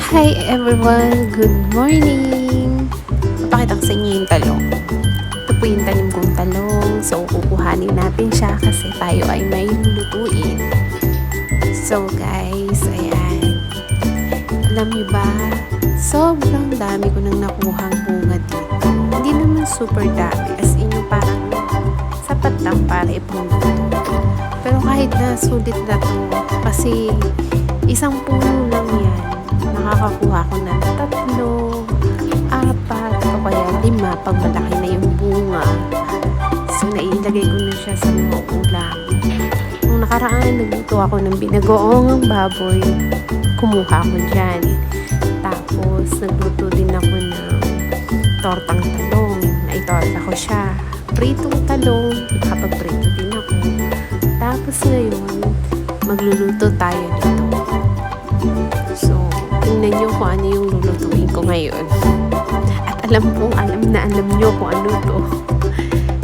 Hi everyone! Good morning! Papakita ko sa inyo yung talong. Ito po yung tanim kong talong. So, kukuhanin natin siya kasi tayo ay may lulutuin. So guys, ayan. Alam niyo ba, sobrang dami ko nang nakuhang bunga dito. Hindi naman super dami. As in yung parang sapat lang para ipangluto. Pero kahit na sulit na to, kasi isang puno lang yan. Nakakakuha ko ng 3, 4, o kaya 5 pag malaki na yung bunga. So, nailagay ko na siya sa mga ulam. Nung nakaraan, nagluto ako ng binagoong baboy. Kumuha ko dyan. Tapos, nagluto din ako ng tortang talong. Naitorta ko siya. Pritong talong. Nakapag-prito din ako. Tapos ngayon, magluluto tayo dito. So, tingnan nyo kung ano yung lulutuin ko ngayon. At alam nyo kung ano to.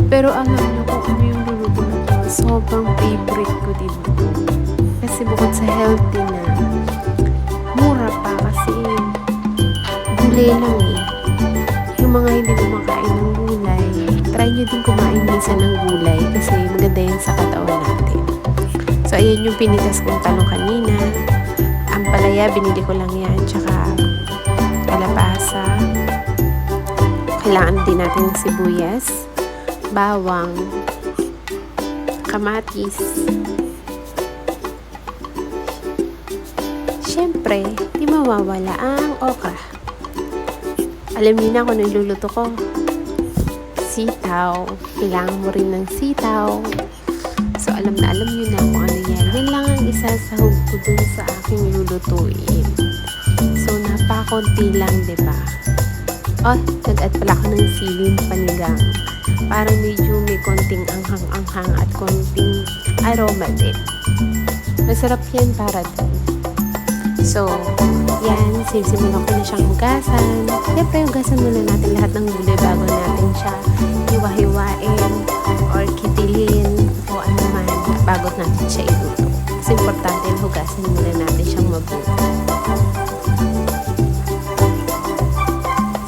Pero alam nyo kung ano yung lulutuin ko. Sobrang favorite ko din ito. Kasi bukod sa healthy na, mura pa kasi gulay lang eh. Yung mga hindi kumakain ng gulay, try nyo din kumain minsan ng gulay kasi maganda yan sa katawan natin. So, ayan yung pinitas kong talong kanina. Ang palaya, binili ko lang yan. Tsaka kalabasa. Kailangan din natin ng sibuyas, bawang, kamatis. Siyempre, di mawawala ang okra. Alam niyo na kung niluluto ko. Sitaw. Kailangan mo rin ng sitaw. So, alam niyo na kung ano yan. Yan lang ang isasahog ko dun sa aking lulutuin. So, napakunti lang, diba? Oh, nag-add pala ako ng siling panigang. Parang medyo may konting anghang-anghang at konting aroma din. Masarap yan para din. So, yan. Sisimulan ko na siyang hugasan. Siyempre, hugasan muna natin lahat ng gulay bago natin siya hiwa-hiwain or kitilin o ano man bago natin siya iluto. Kasi importante na hugasan muna natin siyang mabuti.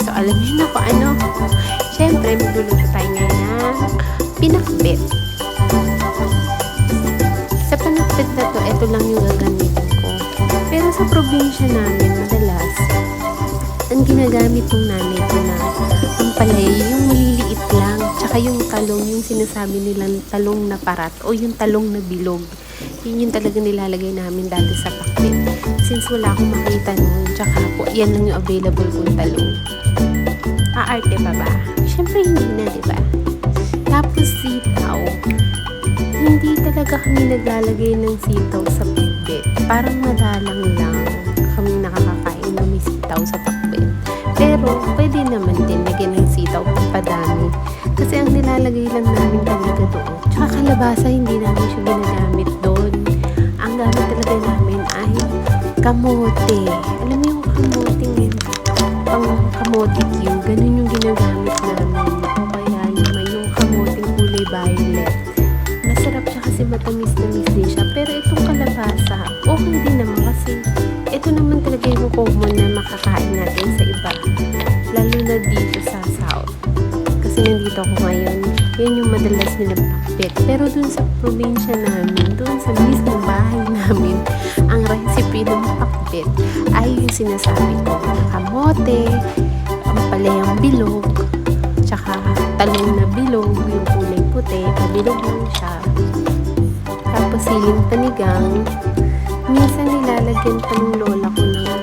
So, alam niyo na kung ano. Siyempre, magluluto tayo ngayon ng pinakbet. Sa pinakbet na to, ito lang yung gagamitin ko. Pero sa probinsya namin, madalas, ang ginagamit ng nanay ko na ang palay, yung maliliit lang, tsaka yung talong, yung sinasabi nilang talong na parat o yung talong na bilog. Yun yung talaga nilalagay namin dati sa pakbet. Since wala akong makita nun, tsaka po, yan lang yung available kong talong. Aarte pa ba? Siyempre hindi na, diba? Tapos sitaw. Hindi talaga kami naglalagay ng sitaw sa pakbet. Parang madalang lang kami nakakakain ng may sitaw sa pakbet. Pero, pwede naman din lagyan ng sitaw kung padami. Kasi ang nilalagay lang namin talaga doon. Tsaka kalabasa, hindi namin siya ginagamit doon. Ang gamit talaga namin ay kamote. Alam mo yung kamote ngayon? Pang kamote cube. Ganun yung ginagamit namin. O kaya yung kamoting kulay violet. Masarap siya kasi matamis-tamis din siya. Pero itong kalabasa, okay din naman kasi ito naman talaga yung common na makakain natin sa iba. Lalo na dito sa South. Kasi nandito ako ngayon, yan yung madalas nilang pakbet. Pero dun sa probinsya namin, dun sa mismong bahay namin, ang recipe ng pakbet ay yung sinasabi ko na kamote, ang palayang bilog, tsaka talong na bilog, yung kulay puti, bilog lang siya. Tapos siling panigang, minsan nilalagyan pa ng lola ko ng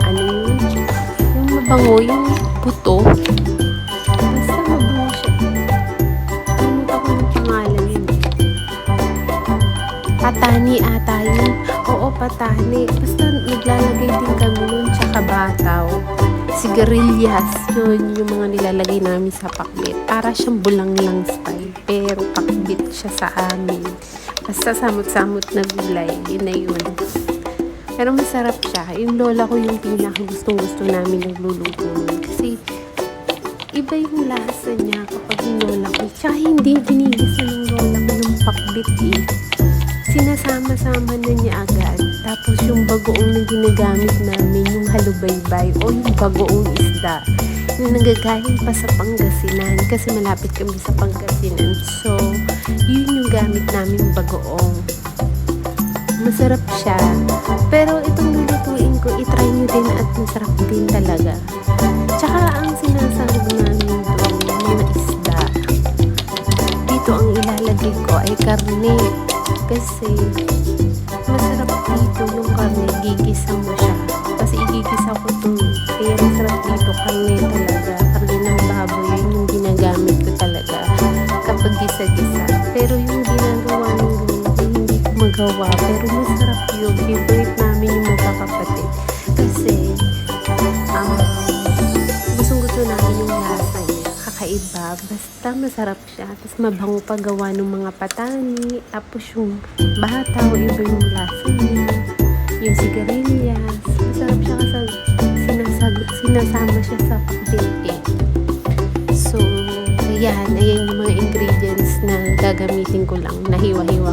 ano yung mabango, yung buto. Basta mabango siya. Nalimutan ko yung pangalan yun. Patani ata yun. Oo, patani. Basta naglalagay din kami nun, tsaka bataw. Sigarilyas. Yun yung mga nilalagay namin sa pakbet. Para siyang bulang-lang style. Pero pakbet siya sa amin. Basta samot-samot na gulay. Yun na yun. Pero masarap siya. Yung lola ko yung pinaka-gustong-gusto namin nagluluto nun. Kasi iba yung lasa niya kapag yung lola ko. Tsaka hindi ginigisa ng lola ko ng pakbet eh. sinasama-sama na niya agad. Tapos yung bagoong na ginagamit namin, yung halubaybay o yung bagoong isda, yung nanggagaling pa sa Pangasinan kasi malapit kami sa Pangasinan. So, yun yung gamit namin bagoong. Masarap siya. Pero itong lulutuin ko, itry nyo din at masarap din talaga. Tsaka ang sinasahog namin doon, mga isda. Dito ang ilalagay ko ay karne. Kasi masarap dito yung karne, gigisa mo siya. Kasi igigisa ko ito. Kaya masarap dito, karne talaga. Karne ng baboy, yun yung ginagamit ko talaga kapag gisa-gisa. Pero yung ginagawa ng ganito, hindi ko magawa. Pero masarap yun. Favorite namin yung magkakapatid. Kasi gustong-gusto namin yung lasa niya. Kakaiba. Basta masarap siya. Tapos mabango pa gawa ng mga patani. Tapos yung bataw, iba yung lasa niya. Yung sigarilyas. Masarap siya kasi sinasama siya sa pakbete. So, ayan yung mga ingredients na gagamitin ko lang. Nahiwa-hiwa